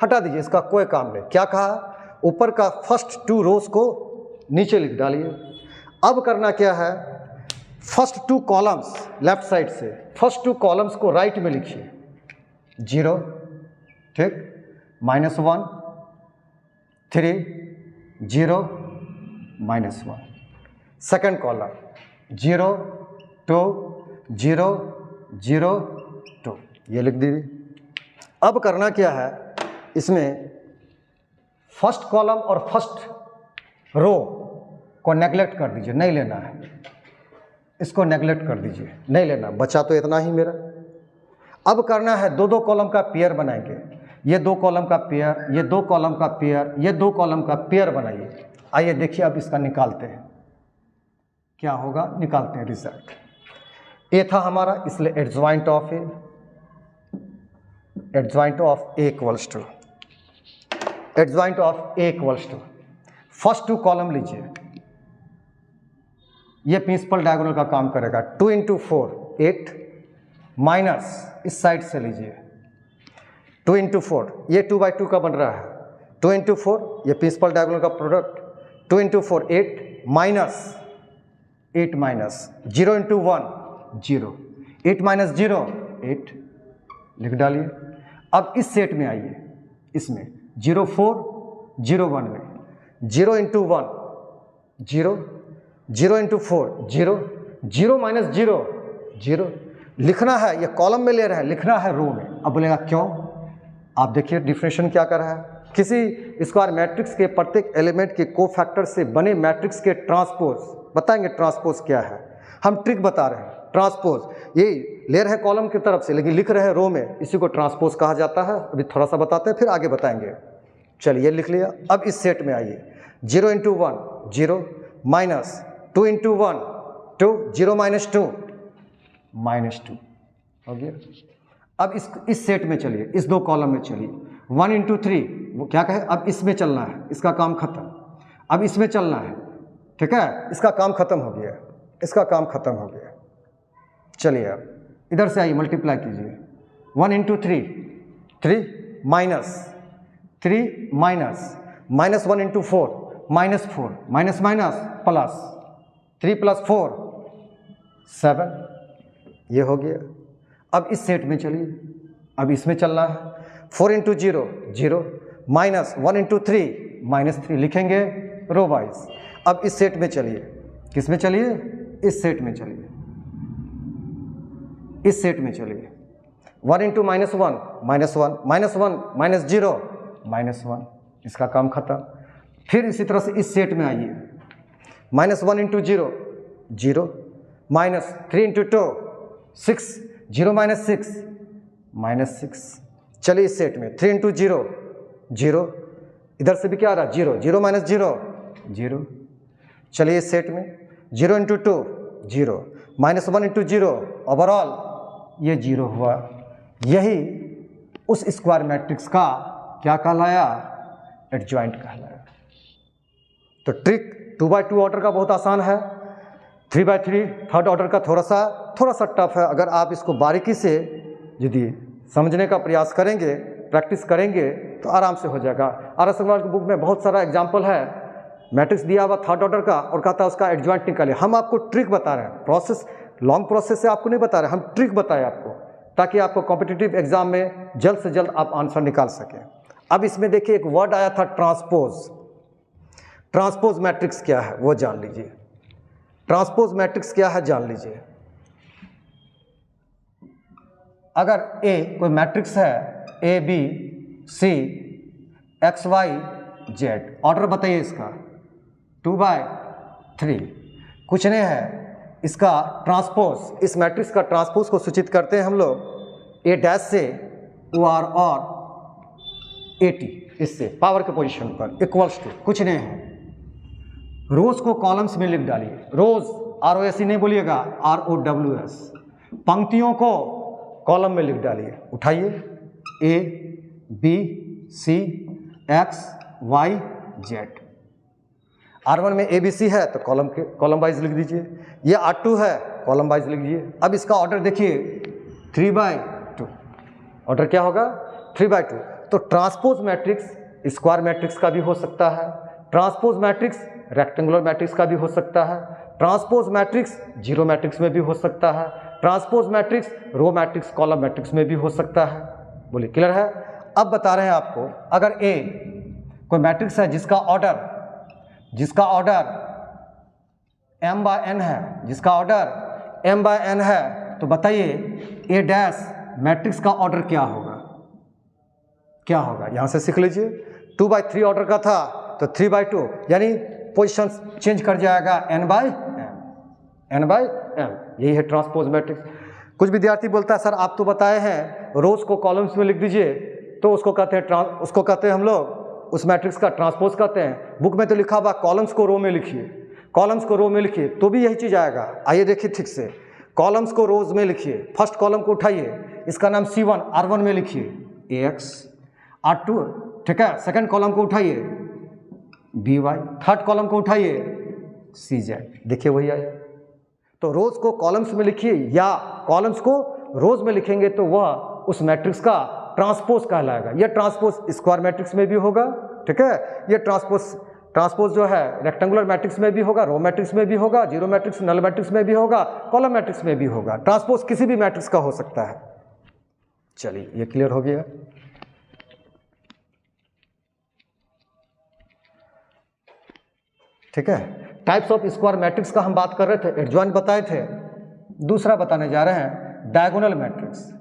हटा दीजिए, इसका कोई काम नहीं। क्या कहा, ऊपर का फर्स्ट 2 रोज को नीचे लिख डालिए। अब करना क्या है, फर्स्ट 2 कॉलम्स लेफ्ट साइड से, फर्स्ट 2 कॉलम्स को राइट में लिखिए, 0 ठीक, -1 3 0 -1, सेकंड कॉलम 0 2 0 0 2 ये लिख दीजिए। अब करना क्या है, इसमें फर्स्ट कॉलम और फर्स्ट रो को नेगलेक्ट कर दीजिए, नहीं लेना है, इसको नेगलेक्ट कर दीजिए, नहीं लेना, बचा तो इतना ही मेरा। अब करना है 2 कॉलम का पेयर बनाएंगे, ये 2 कॉलम का पेयर, ये 2 कॉलम का पेयर, ये 2 कॉलम का पेयर बनाइए। आइए देखिए अब इसका निकालते हैं, क्या होगा, निकालते हैं रिजल्ट। ए था हमारा, इसलिए adjoint of a, adjoint of a equals to, adjoint of a equals to, first 2 column लीजिए, ये प्रिंसिपल डायगोनल का काम करेगा, 2 × 4 8 माइनस इस साइड से लीजिए 2 × 4, ये 2/2 का बन रहा है, 2 × 4 ये प्रिंसिपल डायगोनल का प्रोडक्ट, 2 × 4 8 माइनस 8 माइनस 0 × 1 0, 8 - 0 8 लिख डालिए। अब इस सेट में आइए, इसमें 0 4 0 1 में 0 × 1 0, 0 × 4 0, 0 - 0 0 लिखना है, ये कॉलम में ले रहा है, लिखना है रो में। अब बोलेगा क्यों, आप देखिए डिफरेंशिएशन क्या कर रहा है, किसी स्क्वायर मैट्रिक्स के प्रत्येक एलिमेंट के कोफैक्टर से बने मैट्रिक्स के ट्रांसपोज, बताएंगे ट्रांसपोज क्या है, हम ट्रिक बता रहे हैं। ट्रांसपोज ये ले रहे हैं कॉलम की तरफ से, लेकिन लिख रहे हैं रो में, इसी को ट्रांसपोज कहा जाता है। अभी थोड़ा सा बताते हैं, फिर आगे बताएंगे। चलिए लिख लिया। अब इस सेट में आइए, 0 × 1 0 माइनस 2 × 1 2, 0 - 2 -2 हो गया। अब इस सेट में चलिए, इस 2 कॉलम में चलिए, 1 × 3 वो क्या कहे, अब इसमें चलना है, इसका काम खत्म, अब इसमें चलना है, ठीक है, इसका काम खत्म हो गया, इसका काम खत्म हो गया। चलिए अब इधर से आइए, मल्टीप्लाई कीजिए, 1 × 3 3 minus 3 minus -1 × 4 -4 minus minus plus 3 + 4 7 ये हो गया। अब इस सेट में चलिए, अब इसमें चलना है, 4 × 0 0 माइनस 1 × 3 -3 लिखेंगे रो वाइज। अब इस सेट में चलिए, किस में चलिए, इस सेट में चलिए, इस सेट में चलिए, 1 × -1 -1 -1 -0 इसका काम खत्म। फिर इसी तरह से इस सेट में आइए, -1 × 0 0 माइनस 3 × 2 6 0 - 6 चलिए इस सेट में 3 × 0 0, इधर से भी क्या आ रहा है 0 0 - 0 0। चलिए इस सेट में 0 × 2 0 -1 × 0 ओवरऑल ये 0 हुआ। यही उस स्क्वायर मैट्रिक्स का क्या कहलाया, एडजॉइंट कहलाया। तो ट्रिक 2/2 ऑर्डर का बहुत आसान है, 3/3 थर्ड ऑर्डर का थोड़ा सा टफ है। अगर आप इसको बारीकी से यदि समझने का प्रयास करेंगे, प्रैक्टिस करेंगे तो आराम से हो जाएगा। RS अग्रवाल की बुक में बहुत सारा एग्जाम्पल है, मैट्रिक्स दिया हुआ थर्ड ऑर्डर का और कहता है उसका एडजॉइंट निकालिए। हम आपको ट्रिक बता रहे हैं, प्रोसेस लॉन्ग प्रोसेस से आपको नहीं बता रहे, हम ट्रिक बताए आपको ताकि आपको कॉम्पिटिटिव एग्जाम में जल्द से जल्द आप आंसर निकाल सकें। अब इसमें देखिए एक वर्ड आया था ट्रांसपोज। ट्रांसपोज मैट्रिक्स क्या है वो जान लीजिए। ट्रांसपोज मैट्रिक्स क्या है जान लीजिए। अगर ए कोई मैट्रिक्स है a b c x y z, order बताइए इसका 2/3, कुछ नहीं है, इसका ट्रांसपोज, इस मैट्रिक्स का ट्रांसपोज को सूचित करते हैं हम लोग ए डैश से ओ आर और 80, इससे पावर के पोजीशन पर इक्वल्स टू, कुछ नहीं है, रोज को कॉलम्स में लिख डालिए। रोज ROS नहीं बोलिएगा, ROWS। पंक्तियों को कॉलम में लिख डालिए। उठाइए A B C X Y Z। R1 में ABC है तो कॉलम वाइज लिख दीजिए, ये R2 है कॉलम वाइज लिख दीजिए। अब इसका ऑर्डर देखिए 3/2, ऑर्डर क्या होगा 3/2। तो ट्रांसपोज मैट्रिक्स स्क्वायर मैट्रिक्स का भी हो सकता है, ट्रांसपोज मैट्रिक्स रेक्टेंगुलर मैट्रिक्स का भी हो सकता है, ट्रांसपोज मैट्रिक्स जीरो मैट्रिक्स में भी हो सकता है, transpose matrix row matrix column matrix में भी हो सकता है। बोलिए क्लियर है। अब बता रहे हैं आपको, अगर ए कोई मैट्रिक्स है जिसका ऑर्डर m/n है, जिसका ऑर्डर m/n है, तो बताइए ए डैश मैट्रिक्स का ऑर्डर क्या होगा, क्या होगा, यहां से सीख लीजिए। 2/3 ऑर्डर का था तो 3/2, यानी पोजीशन चेंज कर जाएगा n/m, यही है ट्रांसपोज मैट्रिक्स। कुछ विद्यार्थी बोलता है सर आप तो बताए हैं रोज को कॉलम्स में लिख दीजिए, तो उसको कहते हैं हम लोग उस मैट्रिक्स का ट्रांसपोज कहते हैं। बुक में तो लिखा हुआ कॉलम्स को रो में लिखिए, कॉलम्स को रो में लिखिए तो भी यही चीज आएगा। आइए देखिए ठीक से, कॉलम्स को रोज में लिखिए। फर्स्ट कॉलम को उठाइए, इसका नाम C1, R1 में लिखिए AX, R2, ठीक है। सेकंड कॉलम को उठाइए BY, थर्ड कॉलम को उठाइए CZ, देखिए वही आया। तो रोज को कॉलम्स में लिखिए या कॉलम्स को रोज में लिखेंगे तो वह उस मैट्रिक्स का ट्रांसपोज कहलाएगा। यह ट्रांसपोज स्क्वायर मैट्रिक्स में भी होगा, ठीक है। यह ट्रांसपोज जो है रेक्टेंगुलर मैट्रिक्स में भी होगा, रो मैट्रिक्स में भी होगा, जीरो मैट्रिक्स नल मैट्रिक्स में भी होगा, कॉलम मैट्रिक्स में भी होगा। ट्रांसपोज किसी भी मैट्रिक्स का हो सकता है। चलिए ये क्लियर हो गया। ठीक है। टाइप्स ऑफ स्क्वायर मैट्रिक्स का हम बात कर रहे थे, एडजॉइंट बताए थे। दूसरा बताने जा रहे हैं diagonal matrix.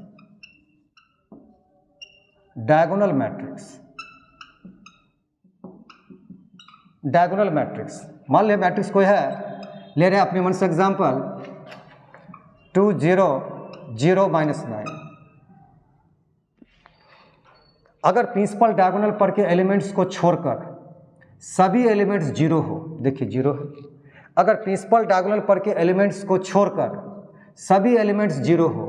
Diagonal matrix, diagonal matrix, मान लिया मैट्रिक्स कोई है, ले रहे हैं अपने मन से एग्जांपल 2 0 0 -9। अगर प्रिंसिपल डायगोनल पर के एलिमेंट्स को छोड़कर सभी एलिमेंट्स जीरो हो, देखिए जीरो है। अगर प्रिंसिपल डायगोनल पर के एलिमेंट्स को छोड़कर सभी एलिमेंट्स जीरो हो,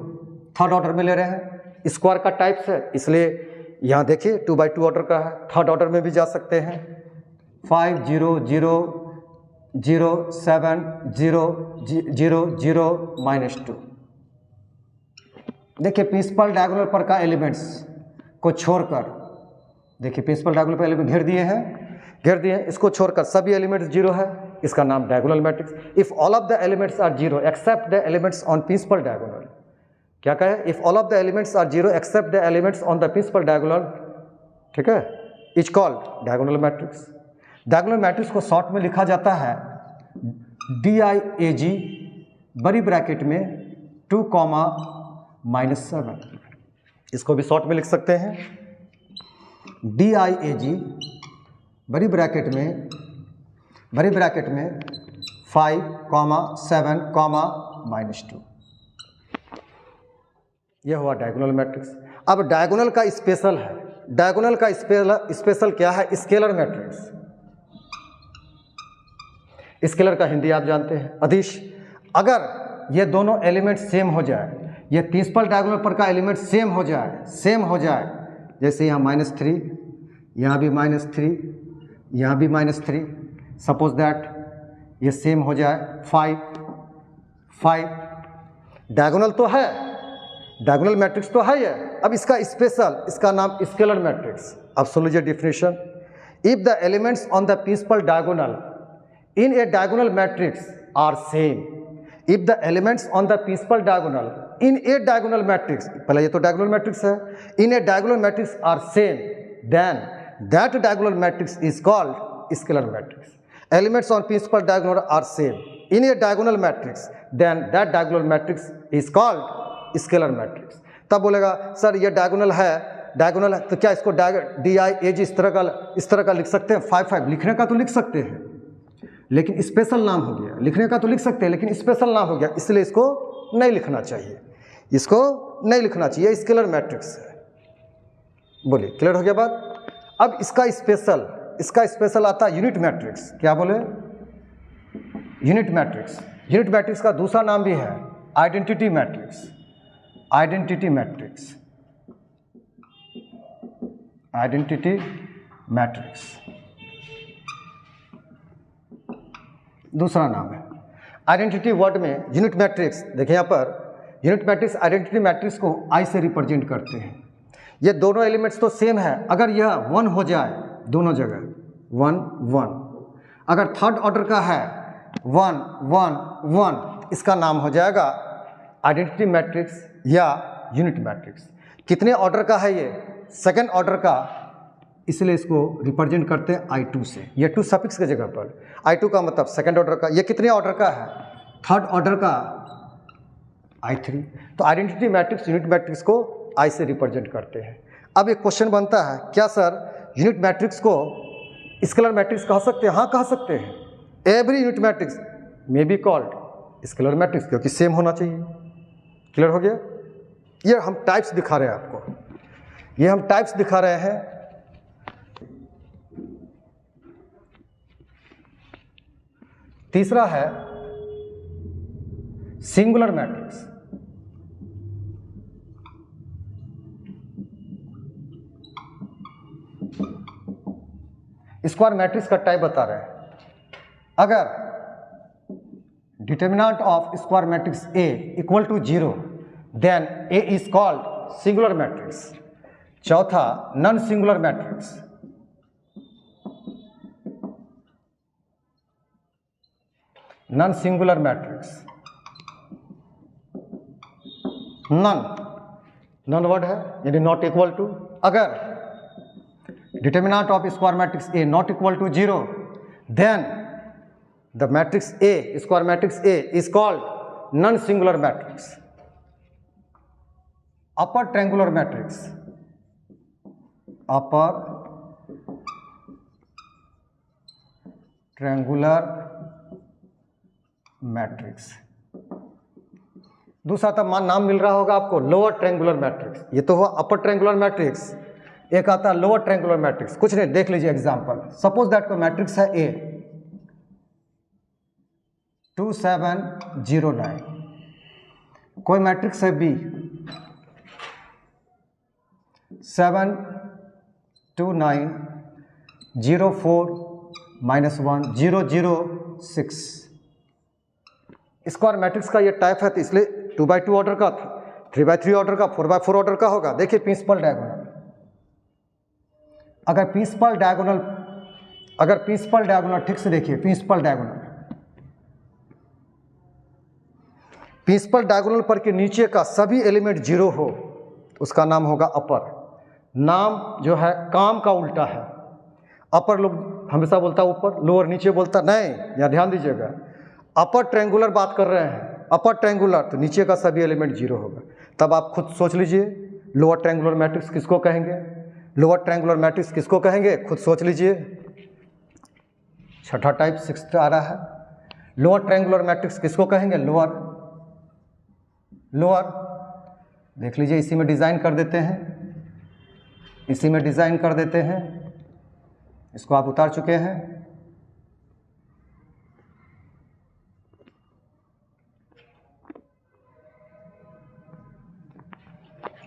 थर्ड ऑर्डर में ले रहे हैं, स्क्वायर का टाइप्स है इसलिए यहाँ देखिए 2/2 ऑर्डर का है। थर्ड ऑर्डर में भी जा सकते हैं 5 0 0 0 7 0 0 0 -2। देखिए प्रिंसिपल डायगोनल पर का एलिमेंट्स को छोड़कर, देखिए प्रिंसिपल डायगोनल पर एलिमेंट घेर दिए हैं, इसको छोड़कर सभी एलिमेंट्स जीरो है, इसका नाम diagonal matrix. If all of the elements are zero except the elements on principal diagonal, क्या कहे, if all of the elements are zero except the elements on the principal diagonal, ठीक है, is called diagonal matrix. Diagonal matrix को short में लिखा जाता है DIAG, बड़ी ब्रैकेट में 2, -7, इसको भी शॉर्ट में लिख सकते हैं DIAG, बड़ी ब्रैकेट में 5, 7, -2। यह हुआ डायगोनल मैट्रिक्स। अब डायगोनल का स्पेशल है, डायगोनल का स्पेशल क्या है, स्केलर मैट्रिक्स। स्केलर का हिंदी आप जानते हैं अदिश। अगर ये दोनों एलिमेंट सेम हो जाए, ये प्रिंसिपल डायगोनल पर का एलिमेंट सेम हो जाए, जैसे यहाँ -3, यहाँ भी -3, यहाँ भी -3, सपोज दैट ये सेम हो जाए 5, डायगोनल तो है, डायगोनल मैट्रिक्स तो है ही है, अब इसका स्पेशल, इसका नाम स्केलर मैट्रिक्स। अब सुन लीजिए definition. If the elements on the principal diagonal in a diagonal matrix are same, if the elements on the principal diagonal in a diagonal matrix, पहले ये तो डायगोनल मैट्रिक्स है, in a diagonal matrix are same, then that diagonal matrix is called scalar matrix. Elements on principal diagonal are same in a diagonal matrix, then that diagonal matrix is called scalar matrix. तब बोलेगा sir ये diagonal है, diagonal है तो क्या इसको DIAG इस तरह का लिख सकते हैं? 5 5 लिखने का तो लिख सकते हैं, लेकिन स्पेशल नाम हो गया। लिखने का तो लिख सकते हैं लेकिन स्पेशल नाम हो गया, इसलिए इसको नहीं लिखना चाहिए, इसको नहीं लिखना चाहिए, स्केलर मैट्रिक्स है। बोलिए क्लियर हो गया बात। अब इसका स्पेशल आता है यूनिट मैट्रिक्स। क्या बोले? Unit matrix. यूनिट मैट्रिक्स का दूसरा नाम भी है identity matrix. Identity matrix, identity matrix दूसरा नाम है। आइडेंटिटी वर्ड में यूनिट मैट्रिक्स, देखिए यहाँ per unit matrix identity matrix को I से रिप्रेजेंट करते हैं। ये दोनों एलिमेंट्स तो सेम है, अगर यह 1 हो जाए दोनों जगह 1 1, अगर थर्ड ऑर्डर का है 1 1 1, इसका नाम हो जाएगा आइडेंटिटी मैट्रिक्स या यूनिट मैट्रिक्स। कितने ऑर्डर का है ये? सेकेंड ऑर्डर का, इसलिए इसको रिप्रेजेंट करते हैं I2 से। ये 2 सफिक्स के जगह पर I2 का मतलब सेकेंड ऑर्डर का। ये कितने ऑर्डर का है? थर्ड ऑर्डर का I3। तो आइडेंटिटी मैट्रिक्स यूनिट मैट्रिक्स को I से रिप्रेजेंट करते हैं। अब एक क्वेश्चन बनता है, क्या सर यूनिट मैट्रिक्स को स्केलर मैट्रिक्स कह सकते हैं? हाँ कह सकते हैं। Every unit matrix may be called scalar matrix, क्योंकि सेम होना चाहिए। क्लियर हो गया? ये हम टाइप्स दिखा रहे हैं आपको, ये हम टाइप्स दिखा रहे हैं। तीसरा है सिंगुलर मैट्रिक्स। स्क्वायर मैट्रिक्स का टाइप बता रहे हैं। अगर determinant of square matrix A equal to 0, then A is called singular matrix. चौथा non singular matrix. Non singular matrix, non word है यानी नॉट इक्वल टू। अगर determinant of square matrix A not equal to 0, then the matrix A, square matrix A is called non singular matrix. Upper triangular matrix, upper triangular matrix. दूसरा तो नाम मिल रहा होगा आपको lower triangular matrix. ये तो हुआ अपर ट्रायंगुलर मैट्रिक्स, एक आता है लोअर ट्रायंगुलर मैट्रिक्स। कुछ नहीं, देख लीजिए एग्जांपल। सपोज दैट कोई मैट्रिक्स है A 2 7 0 9, कोई मैट्रिक्स है B 7 2 9 0 4 -1 0 0 6। स्क्वायर मैट्रिक्स का ये टाइप है, तो इसलिए 2x2 ऑर्डर का, 3x3 ऑर्डर का, 4x4 ऑर्डर का होगा। देखिए प्रिंसिपल डायगोनल, अगर प्रिंसिपल डायगोनल ठीक से देखिए, प्रिंसिपल डायगोनल पर के नीचे का सभी एलिमेंट 0 हो, उसका नाम होगा अपर। नाम जो है काम का उल्टा है। अपर लोग हमेशा बोलता है ऊपर, लोअर नीचे बोलता नहीं। यहाँ ध्यान दीजिएगा, अपर ट्रायंगुलर बात कर रहे हैं, अपर ट्रायंगुलर तो नीचे का सभी एलिमेंट 0 होगा। तब आप खुद सोच लीजिए लोअर ट्रायंगुलर मैट्रिक्स किसको कहेंगे, लोअर ट्रायंगुलर मैट्रिक्स किसको कहेंगे, खुद सोच लीजिए। छठा टाइप 6th आ रहा है, लोअर ट्रायंगुलर मैट्रिक्स किसको कहेंगे, लोअर। देख लीजिए, इसी में डिज़ाइन कर देते हैं, इसको आप उतार चुके हैं।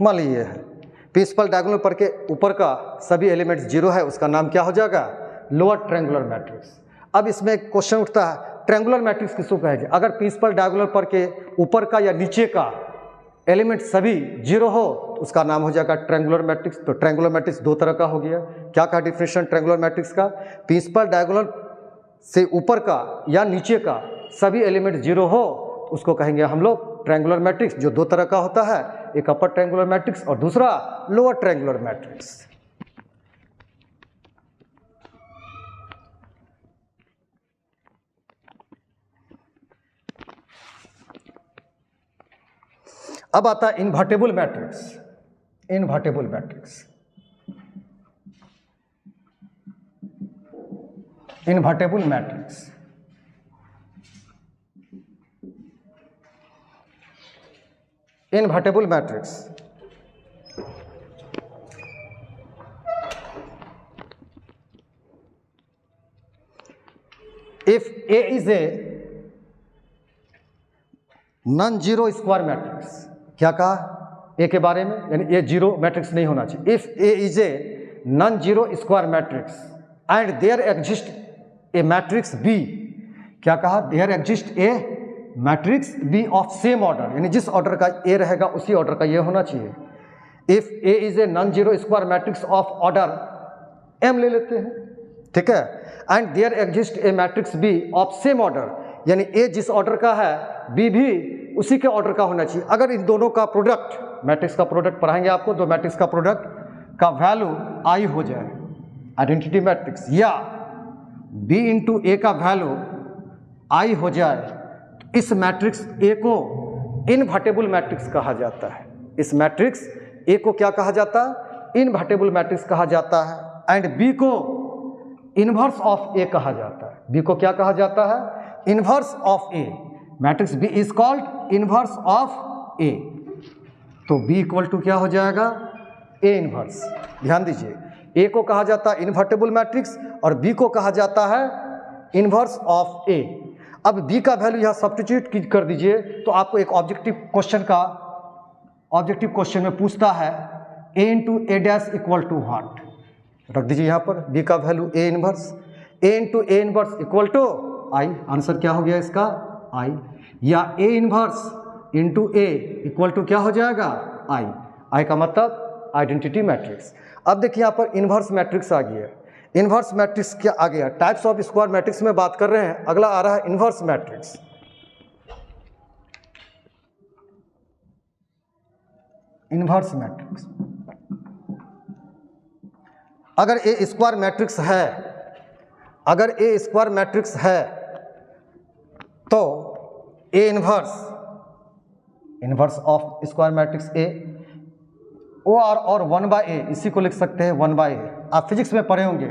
मान लीजिए प्रिंसिपल डायगोनल पर के ऊपर का सभी एलिमेंट्स 0 है, उसका नाम क्या हो जाएगा, लोअर ट्रायंगुलर मैट्रिक्स। अब इसमें एक क्वेश्चन उठता है, ट्रायंगुलर मैट्रिक्स किसको कहेंगे? अगर प्रिंसिपल डायगोनल पर के ऊपर का या नीचे का एलिमेंट सभी जीरो हो तो उसका नाम हो जाएगा ट्रायंगुलर मैट्रिक्स। तो ट्रायंगुलर मैट्रिक्स दो तरह का हो गया। क्या कहा डिफिनेशन ट्रायंगुलर मैट्रिक्स का? प्रिंसिपल डायगोनल से ऊपर का या नीचे का सभी एलिमेंट जीरो हो तो उसको कहेंगे हम लोग ट्रायंगुलर मैट्रिक्स, जो दो तरह का होता है, एक अपर ट्रायंगुलर मैट्रिक्स और दूसरा लोअर ट्रायंगुलर मैट्रिक्स। अब आता है invertible matrix. Invertible matrix, invertible matrix, invertible matrix. If A is a non-zero square matrix, क्या कहा ए के बारे में? यानी ए जीरो मैट्रिक्स नहीं होना चाहिए। If A is a non zero square matrix and there exist a matrix b, क्या कहा? There exist a matrix B of same order, यानी जिस ऑर्डर का ए रहेगा उसी ऑर्डर का ये होना चाहिए। If A is a non zero square matrix of order M ले लेते हैं, ठीक है, and there exist a matrix B of same order, यानी ए जिस ऑर्डर का है बी भी उसी के ऑर्डर का होना चाहिए। अगर इन दोनों का प्रोडक्ट, मैट्रिक्स का प्रोडक्ट पढ़ाएंगे आपको, दो मैट्रिक्स का प्रोडक्ट का वैल्यू आई हो जाए, आइडेंटिटी मैट्रिक्स, या बी इंटू ए का वैल्यू आई हो जाए, तो इस मैट्रिक्स ए को इनवर्टेबल मैट्रिक्स कहा जाता है। इस मैट्रिक्स ए को क्या कहा जाता है? इनवर्टेबल मैट्रिक्स कहा जाता है। एंड बी को इनवर्स ऑफ ए कहा जाता है। बी को क्या कहा जाता है? Inverse of A. Matrix B is called inverse of A. तो बी इक्वल टू क्या हो जाएगा? A inverse. ध्यान दीजिए, ए को कहा जाता है इन्वर्टेबल मैट्रिक्स और बी को कहा जाता है इनवर्स ऑफ ए। अब बी का वैल्यू यहाँ सब्स्टिट्यूट कर दीजिए तो आपको एक ऑब्जेक्टिव क्वेश्चन में पूछता है A into A dash equal to what? रख दीजिए यहाँ पर बी का value A inverse, A into A inverse equal to I. Answer क्या हो गया इसका? आई। या A inverse into A equal to क्या हो जाएगा? आई। आई का मतलब आइडेंटिटी मैट्रिक्स। अब देखिए यहाँ पर इनवर्स मैट्रिक्स आ गया। इनवर्स मैट्रिक्स क्या आ गया? टाइप्स ऑफ स्क्वायर मैट्रिक्स में बात कर रहे हैं, अगला आ रहा है इनवर्स मैट्रिक्स। इनवर्स मैट्रिक्स, अगर ए स्क्वायर मैट्रिक्स है, अगर ए स्क्वायर मैट्रिक्स है तो A inverse of square matrix A or और 1/a, इसी को लिख सकते हैं 1/a। आप फिजिक्स में पढ़े होंगे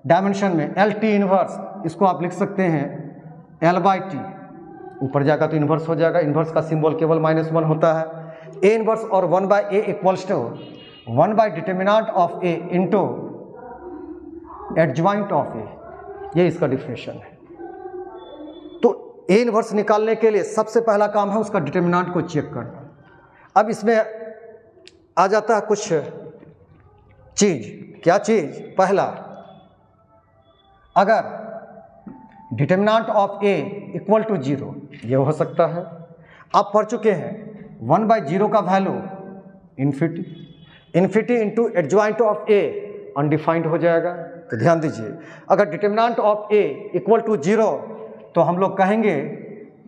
डायमेंशन में एल टी इनवर्स, इसको आप लिख सकते हैं L/T। ऊपर जाएगा तो इनवर्स हो जाएगा, इनवर्स का सिंबल केवल -1 होता है। ए इनवर्स और 1/a equals to 1 determinant of A into adjoint of A, ये इसका डिफिनेशन है। तो ए इनवर्स निकालने के लिए सबसे पहला काम है उसका डिटर्मिनेंट को चेक करना। अब इसमें आ जाता है कुछ चीज, क्या चीज? पहला, अगर determinant of A equal to 0, ये हो सकता है। आप पढ़ चुके हैं 1/0 का value infinity into adjoint of A undefined हो जाएगा। तो ध्यान दीजिए, अगर determinant of A equal to 0 तो हम लोग कहेंगे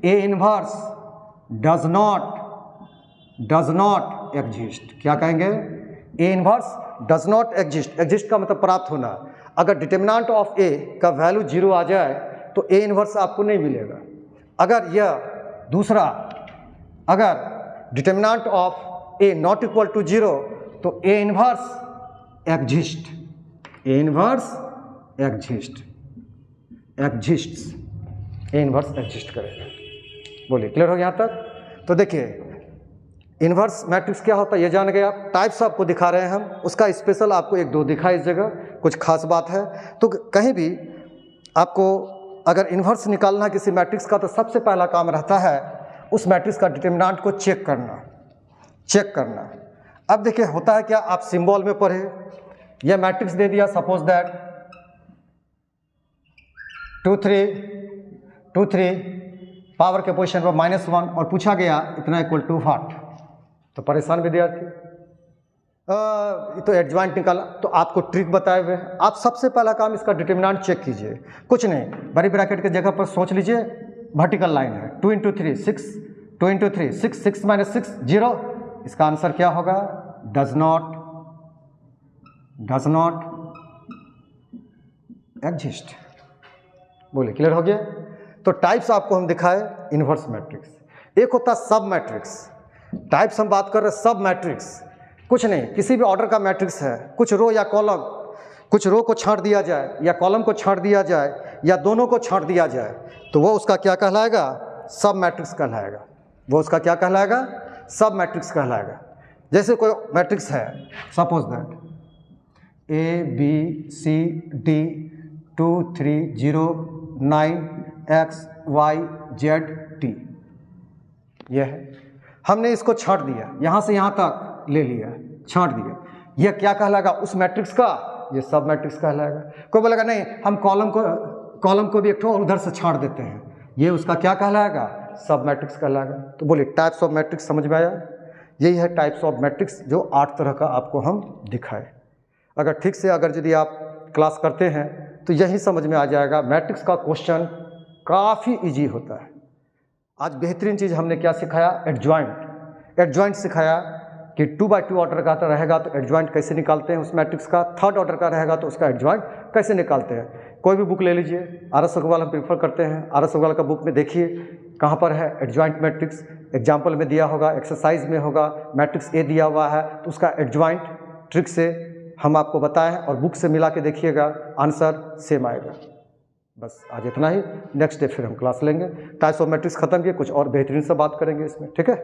A inverse does not exist. क्या कहेंगे? A inverse does not exist. Exist का मतलब प्राप्त होना। अगर डिटर्मिनेंट ऑफ ए का वैल्यू 0 आ जाए तो ए इनवर्स आपको नहीं मिलेगा। अगर यह दूसरा, अगर determinant of A not equal to 0 तो A inverse exist. A inverse exists, A inverse exist करेगा। बोलिए, क्लियर हो यहाँ तक? तो देखिए इनवर्स मैट्रिक्स क्या होता है ये जान गए आप। टाइप्स आपको दिखा रहे हैं हम, उसका स्पेशल आपको 1-2 दिखा इस जगह, कुछ खास बात है। तो कहीं भी आपको अगर इनवर्स निकालना है किसी मैट्रिक्स का तो सबसे पहला काम रहता है उस मैट्रिक्स का डिटर्मिनेंट को चेक करना। अब देखिए होता है क्या, आप सिंबल में पढ़े, यह मैट्रिक्स दे दिया, सपोज दैट 2 3 पावर के पोजीशन पर -1 और पूछा गया इतना इक्वल टू व्हाट? तो परेशान विद्यार्थी, तो एडजॉइंट निकाला, तो आपको ट्रिक बताए हुए हैं। आप सबसे पहला काम इसका डिटर्मिनेंट चेक कीजिए, कुछ नहीं, बड़ी ब्रैकेट की जगह पर सोच लीजिए वर्टिकल लाइन है, 2 × 3 6, 2 × 3 6, 6 - 6 0, इसका आंसर क्या होगा? Does not exist. बोले क्लियर हो गया? तो टाइप्स आपको हम दिखाए इन्वर्स मैट्रिक्स, एक होता सब मैट्रिक्स। टाइप्स हम बात कर रहे हैं सब मैट्रिक्स, कुछ नहीं, किसी भी ऑर्डर का मैट्रिक्स है, कुछ रो या कॉलम, कुछ रो को छांट दिया जाए या कॉलम को छांट दिया जाए या दोनों को छांट दिया जाए, तो वो उसका क्या कहलाएगा? सब मैट्रिक्स कहलाएगा। वो उसका क्या कहलाएगा? सब मैट्रिक्स कहलाएगा। जैसे कोई मैट्रिक्स है, suppose that ABCD 2 3 0 9 X Y Z T, यह है, हमने इसको छांट दिया, यहाँ से यहाँ तक ले लिया, छांट दिया, यह क्या कहलाएगा? उस मैट्रिक्स का ये सब मैट्रिक्स कहलाएगा। कोई बोलेगा नहीं, हम कॉलम को भी एक ठो और उधर से छांट देते हैं, ये उसका क्या कहलाएगा? सब मैट्रिक्स कहलाएगा। तो बोलिए टाइप्स ऑफ मैट्रिक्स समझ में आया? यही है टाइप्स ऑफ मैट्रिक्स, जो 8 तरह का आपको हम दिखाए। अगर ठीक से अगर यदि आप क्लास करते हैं तो यही समझ में आ जाएगा। मैट्रिक्स का क्वेश्चन काफ़ी इजी होता है। आज बेहतरीन चीज़ हमने क्या सिखाया? एडजॉइंट सिखाया कि 2x2 ऑर्डर का रहेगा तो एडजॉइंट कैसे निकालते हैं उस मैट्रिक्स का, 3rd ऑर्डर का रहेगा तो उसका एडजॉइंट कैसे निकालते हैं। कोई भी बुक ले लीजिए, RS अग्रवाल हम प्रीफर करते हैं, RS अग्रवाल का बुक में देखिए कहाँ पर है एडजॉइंट मैट्रिक्स, एग्जाम्पल में दिया होगा, एक्सरसाइज में होगा, मैट्रिक्स ए दिया हुआ है तो उसका एडजॉइंट ट्रिक से हम आपको बताएं और बुक से मिला के देखिएगा, आंसर सेम आएगा। बस आज इतना ही, नेक्स्ट डे फिर हम क्लास लेंगे। टाइप्स ऑफ मैट्रिक्स खत्म किए, कुछ और बेहतरीन से बात करेंगे इसमें, ठीक है।